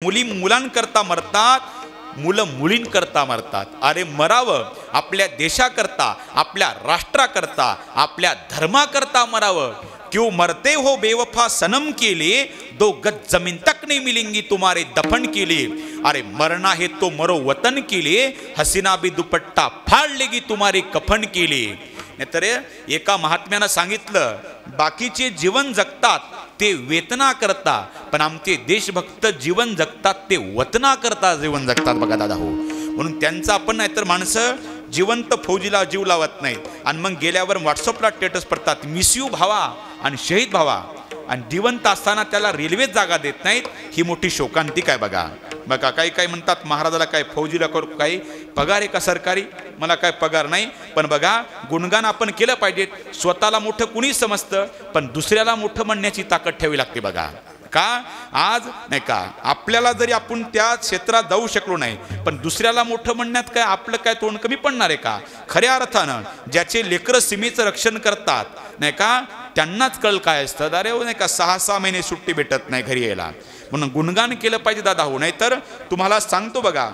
मुली मुलांकरता मरतात, मुलं मुलींकरता मरतात. अरे मरावं आपल्या देशाकरता, आपल्या राष्ट्राकरता, आपल्या धर्माकरता मरावं. क्यों मरते हो बेवफा सनम के लिए, दो गज जमीन तक नहीं मिलेंगी तुम्हारे दफन के लिए. अरे मरना है तो मरो वतन के लिए, हसीना भी दुपट्टा फाड़ लेगी तुम्हारे कफन के लिए. नाहीतर एका महात्म्यानं सांगितलं, बाकीचे जीवन जगतात ते वेतना करता, पण आमचे देशभक्त जीवन जगतात ते वतना करता जीवन जगतात. बघा दादा हो, म्हणून त्यांचं आपण नाहीतर माणसं जिवंत फौजीला जीव लावत नाहीत आणि मग गेल्यावर व्हॉट्सअपला स्टेटस पडतात, मिस यू भावा आणि शहीद भावा, आणि जिवंत असताना त्याला रेल्वेत जागा देत नाहीत. ही मोठी शोकांतिक आहे. बघा बघा काही काही म्हणतात महाराजाला काय फौजीला करू काही पगार आहे का सरकारी, मला काय पगार नाही. पण बघा गुणगान आपण केलं पाहिजे. स्वतःला मोठं कुणी समजतं, पण दुसऱ्याला मोठं म्हणण्याची ताकद ठेवावी लागते. बघा का आज नाही का आपल्याला जरी आपण त्या क्षेत्रात जाऊ शकलो नाही, पण दुसऱ्याला मोठं म्हणण्यात काय आपलं काय तोंड कमी पडणार आहे का. खऱ्या अर्थानं ज्याचे लेकरं सीमेचं रक्षण करतात नाही का, त्यांनाच कळ काय असतं. अरे नाही का 6-6 महिने सुट्टी भेटत नाही घरी यायला. म्हणून गुणगान केलं पाहिजे दादा हो. नाही तर तुम्हाला सांगतो बघा,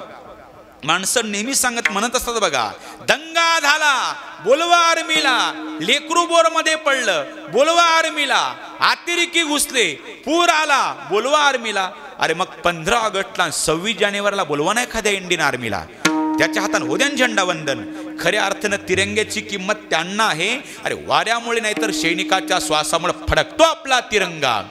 माणसं नेहमी म्हणत असतात बघा, दंगा झाला बोलवा आर्मीला, लेकरू बोर मध्ये पडलं बोलवा आर्मीला, अतिरेकी घुसले पूर आला बोलवा आर्मीला. अरे मग 15 ऑगस्टला 26 जानेवारीला बोलवा नाही एखाद्या इंडियन आर्मीला, त्याच्या हातानं होद्या झेंडा वंदन. खऱ्या अर्थानं तिरंग्याची किंमत त्यांना आहे. अरे वाऱ्यामुळे नाहीतर सैनिकाच्या श्वासामुळे फडकतो आपला तिरंगा,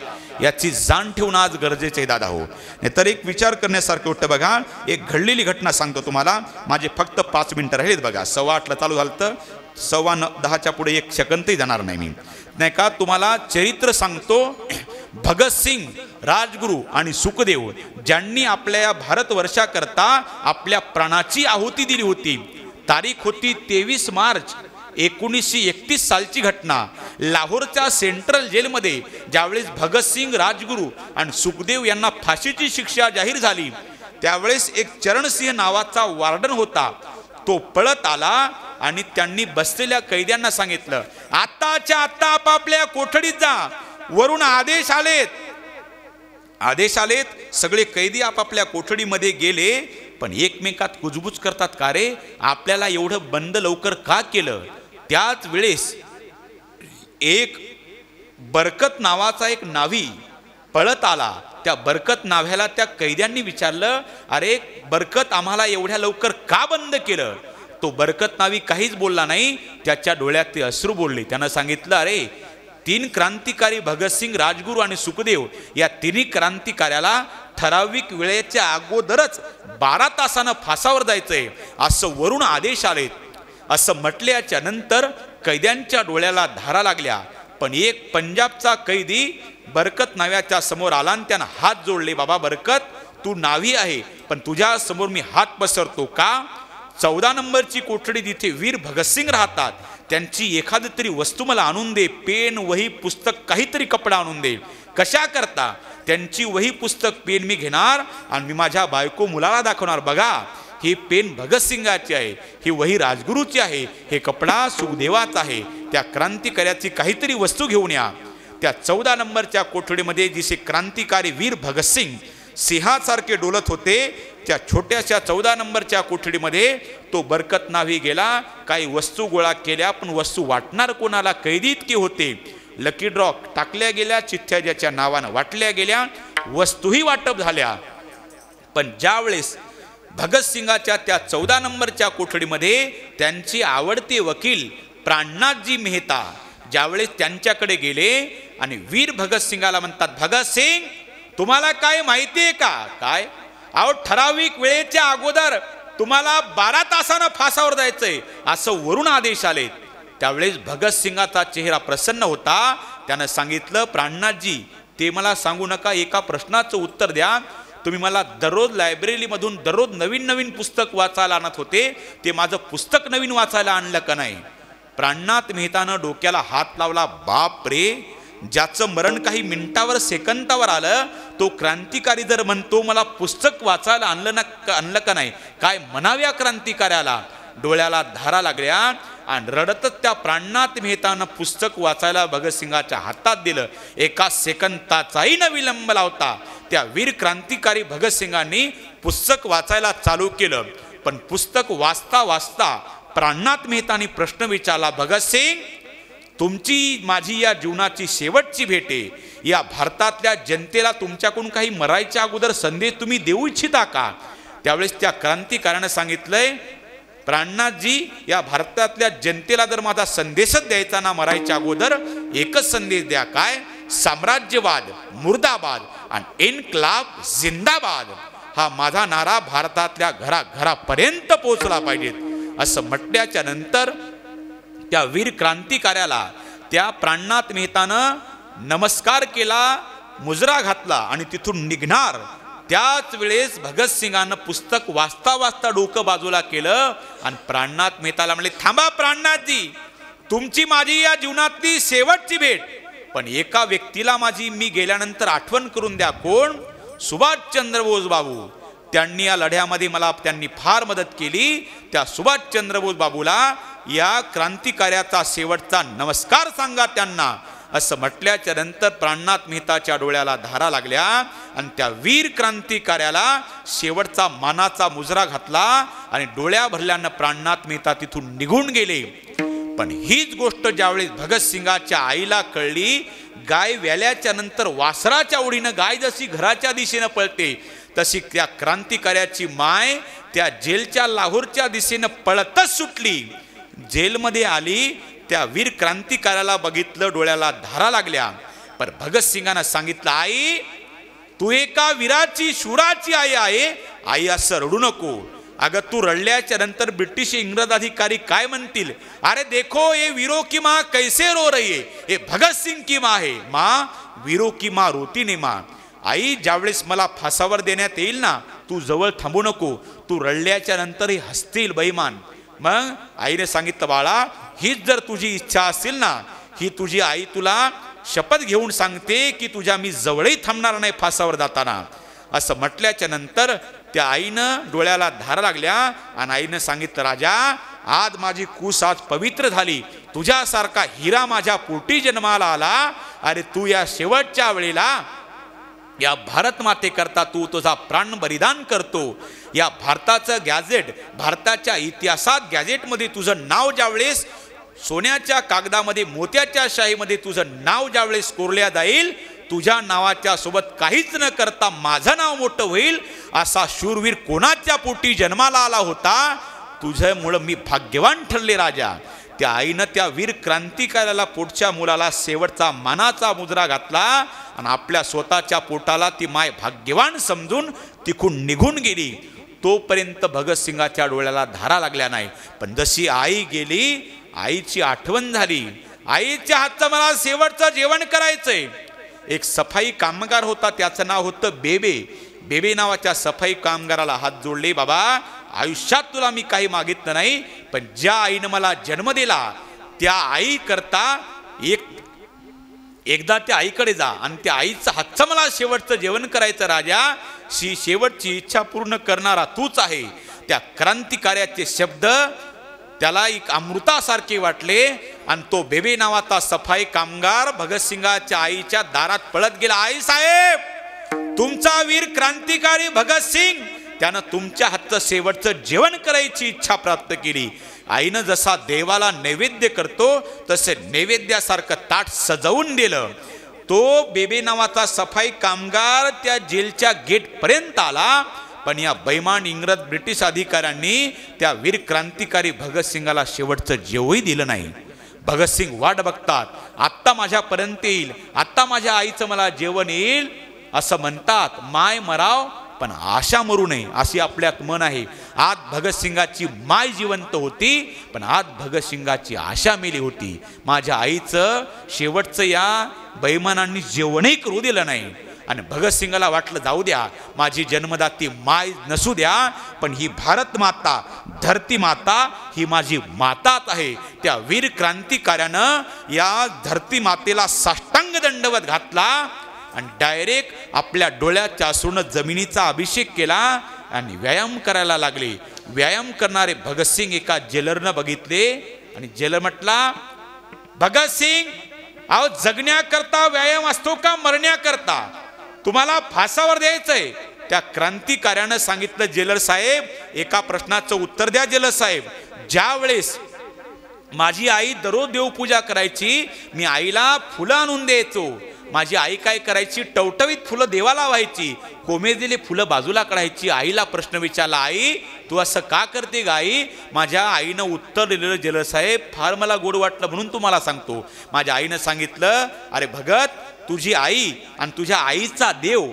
याची जाण ठेवून आज गरजेचे आहे दादा हो. नाहीतर एक विचार करण्यासारखं होतं. बघा एक घडलेली घटना सांगतो तुम्हाला, माझे फक्त 5 मिनिटं राहिलेत. बघा 8:15 चालू झालं तर 9:15 पुढे 1 सेकंदही जाणार नाही मी. नाही का तुम्हाला चरित्र सांगतो. भगतसिंग, राजगुरू आणि सुखदेव ज्यांनी आपल्या भारतवर्षाकरता आपल्या प्राणाची आहुती दिली होती. तारीख होती 23 मार्च 1931 सालची घटना. लाहोरच्या सेंट्रल जेलमध्ये ज्यावेळेस भगतसिंग, राजगुरू आणि सुखदेव यांना फाशीची शिक्षा जाहीर झाली, त्यावेळेस एक चरणसिंह नावाचा वॉर्डन होता. तो पळत आला आणि त्यांनी बसलेल्या कैद्यांना सांगितलं, आताच्या आत्ता आपापल्या कोठडीत जा, वरून आदेश आलेत. सगळे कैदी आपापल्या कोठडीमध्ये गेले, पण एकमेकात कुजबुज करतात, का रे आपल्याला एवढं बंद लवकर का केलं. त्याच वेळेस एक बरकत नावाचा एक नावी पळत आला. त्या बरकत नाव्याला त्या कैद्यांनी विचारलं, अरे बरकत आम्हाला एवढ्या लवकर का बंद केलं. तो बरकत नावी काहीच बोलला नाही. त्याच्या डोळ्यात ते अश्रू बोलले. त्यानं सांगितलं, अरे 3 क्रांतिकारी भगतसिंग, राजगुरू आणि सुखदेव या 3 क्रांतिकार्याला ठराविक वेळेच्या अगोदरच 12 तासानं फासावर जायचंय असं वरून आदेश आलेत. असं म्हटल्याच्या नंतर कैद्यांच्या डोळ्याला धारा लागल्या. पण एक पंजाबचा कैदी बरकत नाव्याच्या समोर आला आणि त्यानं हात जोडले, बाबा बरकत तू नावी आहे, पण तुझ्या समोर मी हात पसरतो का. 14 नंबरची कोठडी जिथे वीर भगतसिंग राहतात, त्यांची एखादी तरी वस्तू मला आणून दे, पेन, वही, पुस्तक, काहीतरी कपडा आणून दे. कशा करता. त्यांची वही, पुस्तक, पेन मी घेणार आणि मी माझ्या बायको मुलाला दाखवणार, बघा ही पेन भगतसिंगाची आहे, ही वही राजगुरूची आहे, हे कपडा सुखदेवाचा आहे. त्या क्रांतिकार्याची काहीतरी वस्तू घेऊन या. त्या 14 नंबरच्या कोठडीमध्ये जिथे क्रांतिकारी वीर भगतसिंग सिंहासारखे डोलत होते, त्या छोट्याशा 14 नंबरच्या कोठडीमध्ये तो बरकत नावी गेला. काही वस्तू गोळा केल्या, पण वस्तू वाटणार कोणाला, कैदी इतके होते. लकी ड्रॉ टाकल्या गेल्या, चिठ्ठ्या ज्याच्या नावानं वाटल्या गेल्या, वस्तूही वाटप झाल्या. पण ज्यावेळेस भगतसिंगाच्या त्या 14 नंबरच्या कोठडीमध्ये त्यांचे आवडते वकील प्राणनाथजी मेहता ज्यावेळेस त्यांच्याकडे गेले आणि वीर भगतसिंगाला म्हणतात, भगतसिंग तुम्हाला काय माहिती आहे का. काय अहो ठराविक वेळेच्या अगोदर तुम्हाला 12 तासानं फासावर जायचंय असं वरून आदेश आले. त्यावेळेस भगतसिंगाचा चेहरा प्रसन्न होता. त्यानं सांगितलं, प्राणनाथजी ते मला सांगू नका, एका प्रश्नाचं उत्तर द्या. तुम्ही मला दररोज लायब्ररीमधून दररोज नवीन पुस्तक वाचायला आणत होते, ते माझं पुस्तक नवीन वाचायला आणलं का नाही. प्राणनाथ मेहतानं डोक्याला हात लावला. बाप रे, ज्याचं मरण काही मिनिटावर सेकंदावर आलं, तो क्रांतिकारी जर म्हणतो मला पुस्तक वाचायला आणलं का नाही, काय म्हणाव्या क्रांतिकार्याला. डोळ्याला धारा लागल्या आणि रडतच त्या प्राणनाथ मेहतानं पुस्तक वाचायला भगतसिंगाच्या हातात दिलं. एका सेकंदाचाही न विलंब लावता त्या वीर क्रांतिकारी भगतसिंगांनी पुस्तक वाचायला चालू केलं. पण पुस्तक वाचता वाचता प्राणनाथ मेहतांनी प्रश्न विचारला, भगतसिंग, तुमची माझी या जीवनाची शेवटची भेट आहे. या भारतातल्या जनतेला तुमच्याकडून काही मरायच्या अगोदर संदेश तुम्ही देऊ इच्छिता का? त्यावेळेस त्या क्रांतिकारानं सांगितलंय, प्राणनाथजी, या भारतातल्या जनतेला जर माझा संदेशच द्यायचा ना मरायच्या अगोदर, एकच संदेश द्या. काय? साम्राज्यवाद मुर्दाबाद आणि इन्कलाब जिंदाबाद हा माझा नारा भारतातल्या घराघरापर्यंत पोहोचला पाहिजे. असं म्हटल्याच्या नंतर त्या वीर क्रांतिकार्याला त्या प्राणनाथ मेहतानं नमस्कार केला, मुजरा घातला आणि तिथून निघणार त्याच वेळेस भगतसिंगानं पुस्तक वाचता वाचता डोकं बाजूला केलं आणि प्राणनाथ मेहताला म्हणले, थांबा प्राणनाथजी, तुमची माझी या जीवनातली शेवटची भेट, पण एका व्यक्तीला माझी मी गेल्यानंतर आठवण करून द्या. कोण? सुभाषचंद्र बोस बाबू. त्यांनी या लढ्यामध्ये मला त्यांनी फार मदत केली. त्या सुभाषचंद्र बोस बाबूला या क्रांतिकार्याचा शेवटचा नमस्कार सांगा त्यांना. असं म्हटल्याच्या नंतर प्राणनाथ मेहताच्या डोळ्याला धारा लागल्या आणि त्या वीर क्रांतिकार्याला शेवटचा मानाचा मुजरा घातला आणि डोळ्या भरल्यानं प्राणनाथ मेहता तिथून निघून गेले. पण हीच गोष्ट ज्यावेळेस भगतसिंगाच्या आईला कळली, गाय व्याल्याच्या नंतर वासराच्या ओढीनं गाय जशी घराच्या दिशेनं पळते, तशी त्या क्रांतिकार्याची माय त्या जेलच्या लाहोरच्या दिशेनं पळतच सुटली. जेलमध्ये आली, त्या वीर क्रांतिकार्याला बघितलं, डोळ्याला धारा लागल्या. पण भगतसिंगानं सांगितलं, आई, तू एका वीराची शूराची आई आहे. आई, असं रडू नको. अगं, तू रडल्याच्या नंतर ब्रिटिश इंग्रज अधिकारी काय म्हणतील? अरे देखो, ये वीरों की माँ कैसे रो रही है, ये भगतसिंग की माँ है. माँ, वीरों की माँ रोती नहीं. माँ, आई, ज्यावेळेस मला फासावर देण्यात येईल ना, तू जवळ थांबू नको. तू रडल्याच्या नंतर हे हसतील बैमान. मग आईने सांगितलं, बाळा, हीच जर तुझी इच्छा असेल ना, ही तुझी आई तुला शपथ घेऊन सांगते की तुझ्या मी जवळही थांबणार नाही फासावर जाताना. असं म्हटल्याच्या नंतर त्या आईनं डोळ्याला धारा लागल्या आणि आईनं सांगितलं, राजा, आज माझी कूस आज पवित्र झाली. तुझ्यासारखा हिरा माझ्या पोटी जन्माला आला. अरे, तू या शेवटच्या वेळेला या भारत मातेकरता तू तुझा प्राण बलिदान करतो. या भारताचं गॅझेट, भारताच्या इतिहासात गॅझेटमध्ये तुझं नाव ज्यावेळेस सोन्याच्या कागदामध्ये मोत्याच्या शाहीमध्ये तुझं नाव ज्यावेळेस कोरल्या जाईल, तुझ्या नावाच्या सोबत काहीच न करता माझं नाव मोठं होईल. असा शूरवीर कोणाच्या पोटी जन्माला आला होता? तुझ्यामुळं मी भाग्यवान ठरले राजा. त्या आईनं त्या वीर क्रांतिकार्याला पोटच्या मुलाला शेवटचा मानाचा मुजरा घातला आणि आपल्या स्वतःच्या पोटाला ती माय भाग्यवान समजून तिकून निघून गेली. तोपर्यंत भगतसिंगाच्या डोळ्याला धारा लागल्या नाही. पण जशी आई गेली, आईची आठवण झाली. आईच्या हातचं मला शेवटचं जेवण करायचंय. एक सफाई कामगार होता, त्याचं नाव होतं बेबे. बेबे नावाच्या सफाई कामगाराला हात जोडले, बाबा, आयुष्यात तुला मी काही मागितलं नाही, पण ज्या आईनं मला जन्म दिला त्या आई करता एकदा त्या आईकडे जा आणि त्या आईचं हातचं मला शेवटचं जेवण करायचं राजा. शेवटची इच्छा पूर्ण करणारा तूच आहे. त्या क्रांतिकार्याचे शब्द त्याला एक अमृतासारखे वाटले आणि तो बेबे नावाचा सफाई कामगार भगतसिंगाच्या आईच्या दारात पळत गेला. आई साहेब, तुमचा वीर क्रांतिकारी भगतसिंग, त्यानं तुमच्या हातचं शेवटचं जेवण करायची इच्छा प्राप्त केली. आईनं जसा देवाला नैवेद्य करतो तसे नैवेद्यासारखं ताट सजवून दिलं. तो बेबे नावाचा सफाई कामगार त्या जेलच्या गेटपर्यंत आला. पण या बैमान इंग्रज ब्रिटिश अधिकाऱ्यांनी त्या वीर क्रांतिकारी भगतसिंगाला शेवटचं जेवही दिलं नाही. भगतसिंग वाट बघतात, आत्ता माझ्यापर्यंत येईल, आत्ता माझ्या आईचं मला जेवण येईल असं म्हणतात. माय मराव पण आशा मरू नये अशी आपल्यात मन आहे. आज भगतसिंगाची माय जिवंत होती, पण आज भगतसिंगाची आशा मेली होती. माझ्या आईचं शेवटचं या बैमानांनी जेवणही करू दिलं नाही. आणि भगतसिंगाला वाटलं, जाऊ द्या, माझी जन्मदाती माय नसू द्या, पण ही भारत माता, धरती माता ही माझी माताच आहे. त्या वीर क्रांतिकार्यानं या धरती मातेला साष्टांग दंडवत घातला आणि डायरेक्ट आपल्या डोळ्याच्या असून जमिनीचा अभिषेक केला आणि व्यायाम करायला लागले. व्यायाम करणारे भगतसिंग एका जेलरनं बघितले आणि जेलर म्हटला, भगतसिंग, अहो जगण्याकरता व्यायाम असतो का मरण्याकरता? तुम्हाला फासावर द्यायचंय. त्या क्रांतिकार्यानं सांगितलं, जेलर साहेब एका प्रश्नाचं उत्तर द्या. जेलर साहेब, ज्या वेळेस माझी आई दररोज देवपूजा करायची, मी आईला फुलं आणून द्यायचो. माझी आई काय करायची, टवटवीत फुलं देवाला व्हायची, कोमेजलेली फुलं बाजूला काढायची. आईला प्रश्न विचारला, आई तू असं का करते ग आई? माझ्या आईनं उत्तर दिलेलं जेलर साहेब फार मला गोड वाटलं म्हणून तुम्हाला सांगतो. माझ्या आईनं सांगितलं, अरे भगत, तुझी आई आणि तुझ्या आईचा देव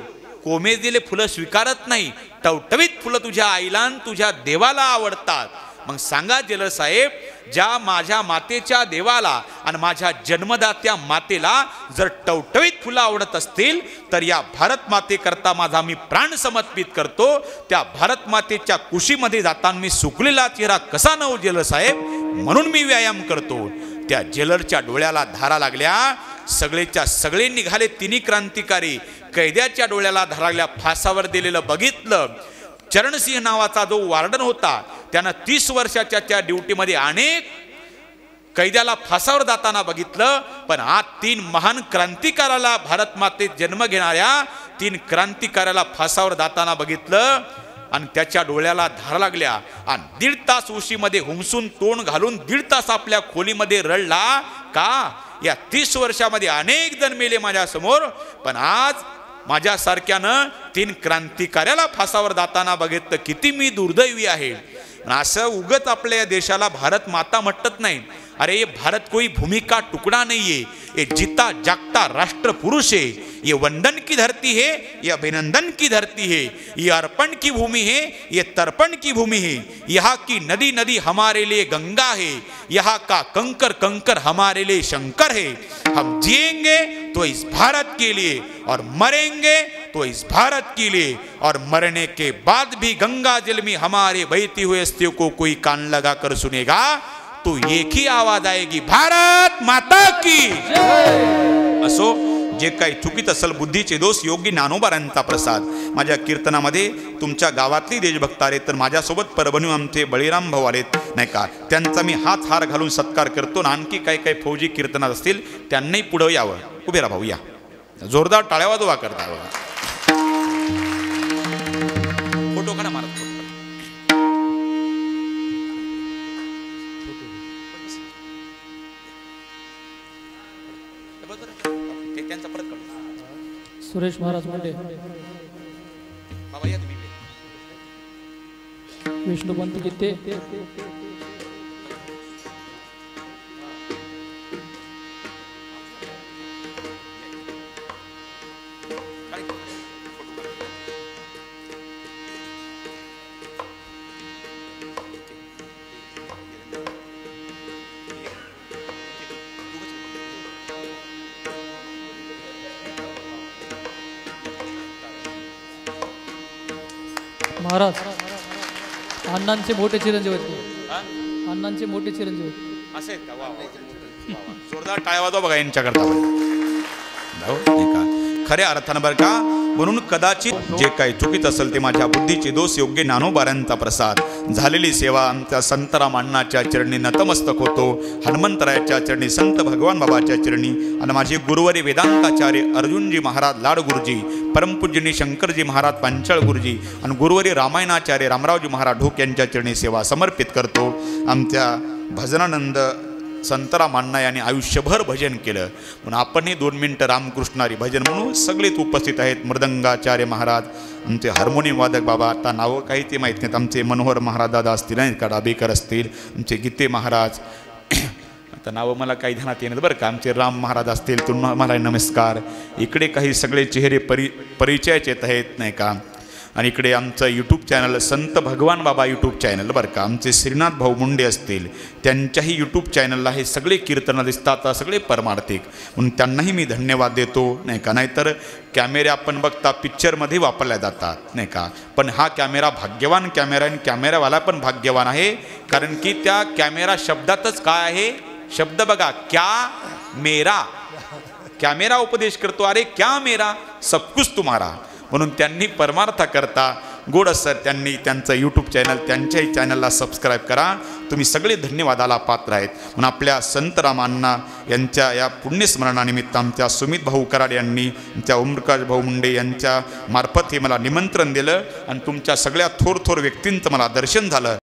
कोमेजलेले फुलं स्वीकारत नाही, टवटवीत फुलं तुझ्या आईला आणि तुझ्या देवाला आवडतात. मग सांगा जेलर साहेब, ज्या माझ्या मातेच्या देवाला आणि माझ्या जन्मदात्या मातेला जर टवटवीत फुलं आवडत असतील, तर या भारत मातेकरता माझा मी प्राण समर्पित करतो. त्या भारत मातेच्या कुशीमध्ये जाताना मी सुकलेला चेहरा कसा नव जेलर साहेब, म्हणून मी व्यायाम करतो. त्या जेलरच्या डोळ्याला धारा लागल्या. सगळेच्या सगळे निघाले. तिन्ही क्रांतिकारी कैद्याच्या डोळ्याला धारा लागल्या. फासावर दिलेलं बघितलं. चरणसिंह नावाचा जो वार्डन होता, त्यानं 30 वर्षाच्या त्या ड्युटीमध्ये अनेक कैद्याला फासावर जाताना बघितलं. पण आज 3 महान क्रांतिकाराला, भारत मातेत जन्म घेणाऱ्या 3 क्रांतिकाराला फासावर जाताना बघितलं आणि त्याच्या डोळ्याला धारा लागल्या. आणि 1.5 तास उशीमध्ये हुमसून तोंड घालून 1.5 तास आपल्या खोलीमध्ये रडला. का? या 30 वर्षामध्ये अनेक जण मेले माझ्या समोर, पण आज माझ्यासारख्यानं 3 क्रांतिकार्याला फासावर जाताना बघितलं. किती मी दुर्दैवी आहे. असं उगत आपल्या देशाला भारत माता म्हटत नाही. अरे ये भारत कोई भूमि का टुकड़ा नहीं है, ये जीता जागता राष्ट्र पुरुष है. ये वंदन की धरती है, ये अभिनंदन की धरती है, ये अर्पण की भूमि है, ये तर्पण की भूमि है. यहाँ की नदी नदी हमारे लिए गंगा है, यहाँ का कंकर कंकर हमारे लिए शंकर है. हम जिएंगे तो इस भारत के लिए और मरेंगे तो इस भारत के लिए, और मरने के बाद भी गंगा जल में हमारे बहती हुई अस्थियों को कोई कान लगा कर सुनेगा तो एक ही आवाज आएगी, भारत माता की. असो, जे काही चुकीत असेल, बुद्धीचे दोष योग्य ज्ञानोबारांचा प्रसाद. माझ्या कीर्तनामध्ये तुमच्या गावातली देशभक्त आले, तर माझ्यासोबत परभणी आमचे बळीराम भाऊ आलेत नाही का, त्यांचा मी हार घालून सत्कार करतो. आणखी काही काही फौजी कीर्तनात असतील त्यांनाही पुढे यावं. उभे राहा भाऊ, या. जोरदार टाळ्या वाजवा करता. फोटो काढा मारत. सुरेश महाराज मोठे, विष्णुपंत गीते, महाराज अण्णांचे मोठे चिरंजीव आहेत. अण्णांचे मोठे चिरंजीव आहेत. असे आहेत का? वा वा. जोरदार टाळ्या वाजवा बघा यांच्याकरता. खऱ्या अर्थानं बरं का. म्हणून कदाचित जे काही चुकीत असेल ते माझ्या बुद्धीचे दोष योग्य ज्ञानोबारांचा प्रसाद. झालेली सेवा आमच्या संतराम अण्णाच्या चरणी नतमस्तक होतो. हनुमंतरायाच्या चरणी, संत भगवान बाबाच्या चरणी, आणि माझे गुरुवारी वेदांताचार्य अर्जुनजी महाराज लाड गुरुजी, परमपूज्यनी शंकरजी महाराज पांचाळ गुरुजी आणि गुरुवारी रामायणाचार्य रामरावजी महाराज ढोक यांच्या चरणी सेवा समर्पित करतो. आमच्या भजनानंद संतराम अण्णा यांनी आयुष्यभर भजन केलं, म्हणून आपणही 2 मिनिटं रामकृष्णारी भजन म्हणून सगळेच उपस्थित आहेत. मृदंगाचार्य महाराज, आमचे हार्मोनियम वादक बाबा, आता नावं काही ते माहीत नाहीत, आमचे मनोहर महाराज दादा असतील नाहीत का, डाबेकर असतील, आमचे गीते महाराज, आता नावं मला काही ध्यानात येणार बरं का, आमचे राम महाराज असतील, तुम्हाला नमस्कार. इकडे काही सगळे चेहरे परिचयाचे येत आहेत नाही का. आणि इकडे आमचं यूट्यूब चॅनल संत भगवान बाबा यूट्यूब चॅनल बरं का, आमचे श्रीनाथ भाऊ मुंडे असतील, त्यांच्याही यूट्यूब चॅनलला हे सगळे कीर्तनं दिसतात, सगळे परमार्थिक, म्हणून त्यांनाही मी धन्यवाद देतो नाही का. नाहीतर कॅमेरे आपण बघता पिक्चरमध्ये वापरल्या जातात नाही का, पण हा कॅमेरा भाग्यवान कॅमेरा आणि कॅमेरावाला पण भाग्यवान आहे, कारण की त्या कॅमेरा शब्दातच काय आहे, शब्द बघा, क्या मेरा. कॅमेरा उपदेश करतो, अरे क्या मेरा सब कुछ तुम्हारा. म्हणून त्यांनी परमार्थ करता गोड सर त्यांनी त्यांचं यूट्यूब चॅनल त्यांच्याही चॅनलला सबस्क्राईब करा. तुम्ही सगळे धन्यवादाला पात्र आहेत. म्हणून आपल्या संत रामांना यांच्या या पुण्यस्मरणानिमित्त आमच्या सुमित भाऊ कराड यांनी आमच्या ओमप्रकाश भाऊ मुंडे यांच्या मार्फत हे मला निमंत्रण दिलं आणि तुमच्या सगळ्या थोर व्यक्तींचं मला दर्शन झालं.